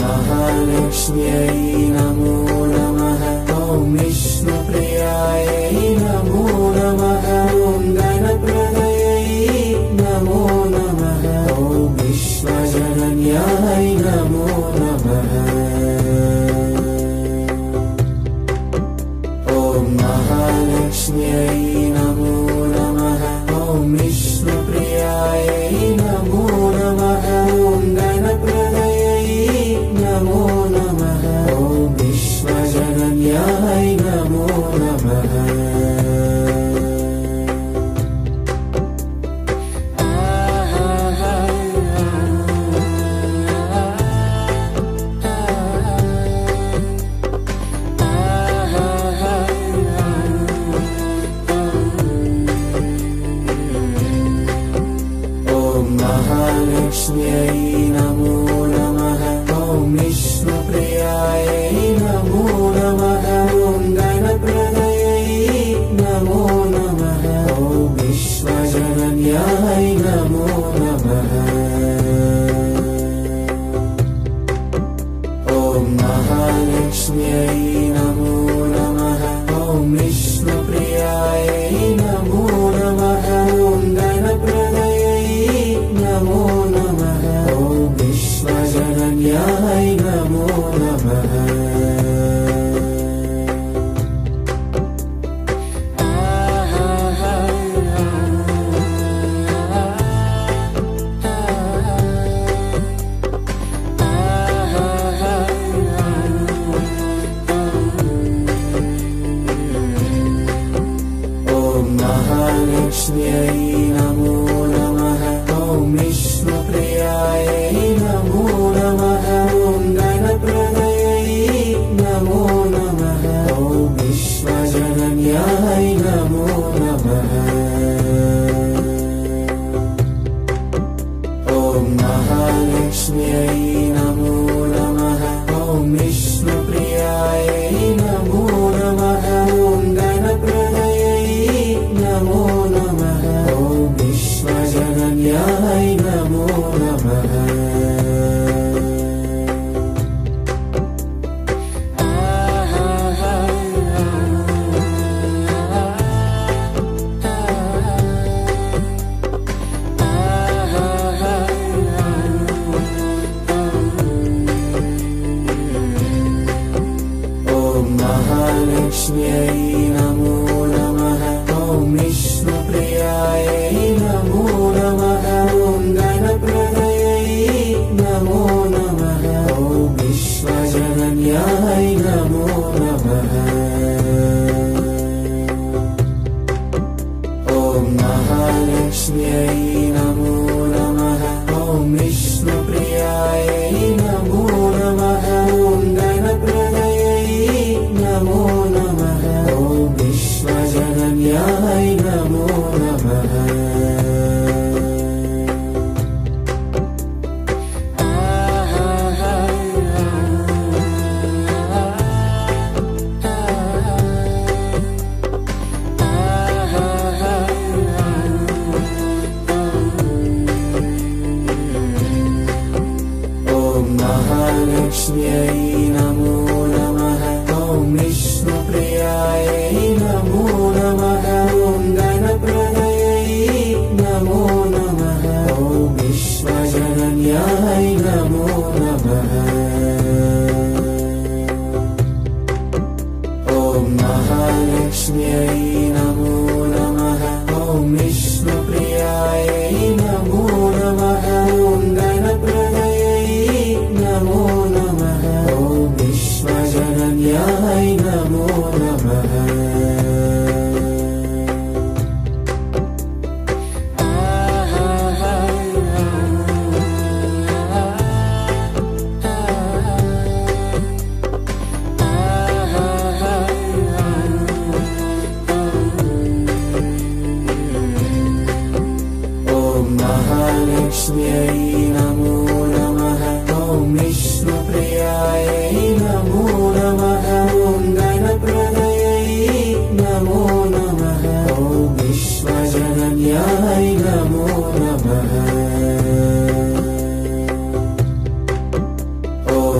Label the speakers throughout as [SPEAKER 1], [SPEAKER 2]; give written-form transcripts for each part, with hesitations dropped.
[SPEAKER 1] महालक्ष्म्यै नमो नमः। ॐ विष्णुप्रियायै नमो नमः। ॐ गणप्रदयै नमो नमः। ॐ विश्वजनन्याय नमो नमः। ॐ महालक्ष्म्यै नमो नमः। ॐ विष्णुप्रियायै नमो नमः। ॐ गणप्रदयै नमो नमः। ॐ विश्वजनन्याय नमो नमः। महालक्ष्म्यै नमो नमः। ॐ विष्णुप्रियायै नमो नमः। ॐ गणप्रदयै नमो नमः। ॐ विश्वजनन्याय नमो नमः। ॐ महालक्ष्म्यै नमो नमः। ॐ विष्णुप्रियायै नमो नमः। ॐ गणप्रदयै नमो नमः। ॐ विश्वजनन्याय नमो नमः। महालक्ष्म्यै नमो नमः। ॐ विष्णुप्रियायै नमो नमः। ॐ गणप्रदयै नमो नमः। ॐ विश्वजनन्याय नमो नमः। ॐ महालक्ष्म्यै नमो नमः। ॐ विष्णुप्रियायै नमो नमः। ॐ गणप्रदयै नमो नमः। ॐ विश्वजनन्याय नमो नमः। महालक्ष्म्यै नमो नमः। ॐ विष्णुप्रियायै नमो नमः। ॐ गणप्रदयै नमो नमः। ॐ विश्वजनन्याय नमो नमः। ॐ महालक्ष्म्यै नमो नमः। ॐ विष्णुप्रियायै नमो नमः। ॐ गणप्रदयै नमो नमः। ॐ विश्वजनन्याय नमो नमः। महालक्ष्म्यै नमो नमः। ॐ विष्णुप्रियायै नमो नमः। ॐ गणप्रदयै नमो नमः। ॐ विश्वजनन्याय नमो नमः। ॐ महालक्ष्म्यै नमो नमः। ॐ विष्णुप्रियायै नमो नमः। ॐ गणप्रदयै नमो नमः। ॐ विश्वजनन्याय नमो नमः। महालक्ष्म्यै नमो नमः। ॐ विष्णुप्रियायै नमो नमः। ॐ गणप्रदयै नमो नमः। ॐ विश्वजनन्याय नमो नमः। ॐ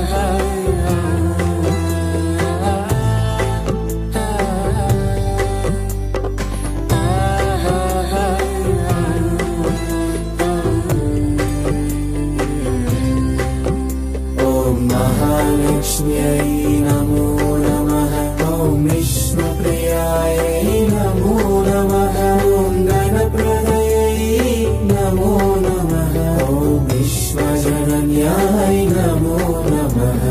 [SPEAKER 1] महालक्ष्म्यै नमो नमः। ॐ विष्णुप्रियायै नमो नमः। ॐ गणप्रदयै नमो नमः। ॐ विश्वजनन्याय नमो नमः।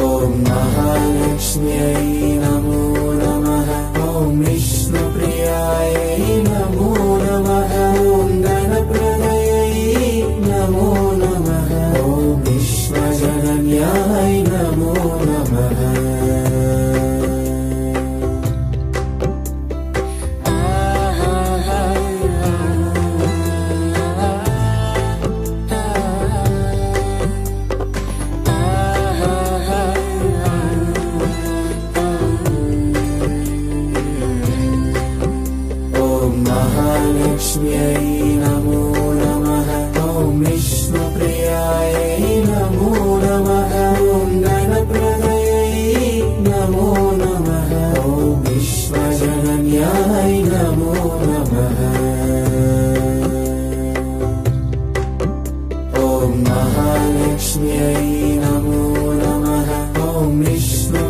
[SPEAKER 1] ॐ महालक्ष्म्यै नमो नमः। ॐ विष्णुप्रियायै नमो नमः। ॐ गणप्रदयै नमो नमः। ॐ विश्वजनन्याय नमो नमः।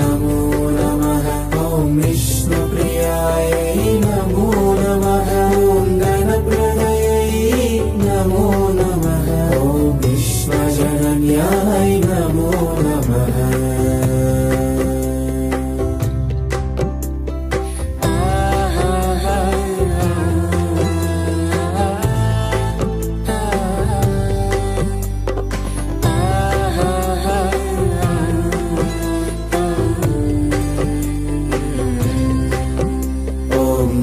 [SPEAKER 1] नमो नमः। ॐ विष्णुप्रियायै नमो नमः। ॐ धनप्रदयै नमो नमः। ॐ विश्वजनन्याय नमो नमः।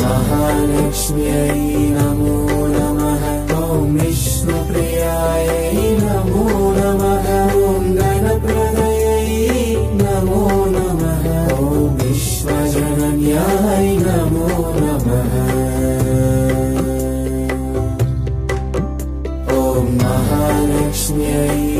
[SPEAKER 1] महालक्ष्म्यै नमो नमः। ॐ विष्णुप्रियायै नमो नमः। ॐ धनप्रदयै नमो नमः। ॐ विश्वजनन्याय नमो नमः। ॐ महालक्ष्म्यै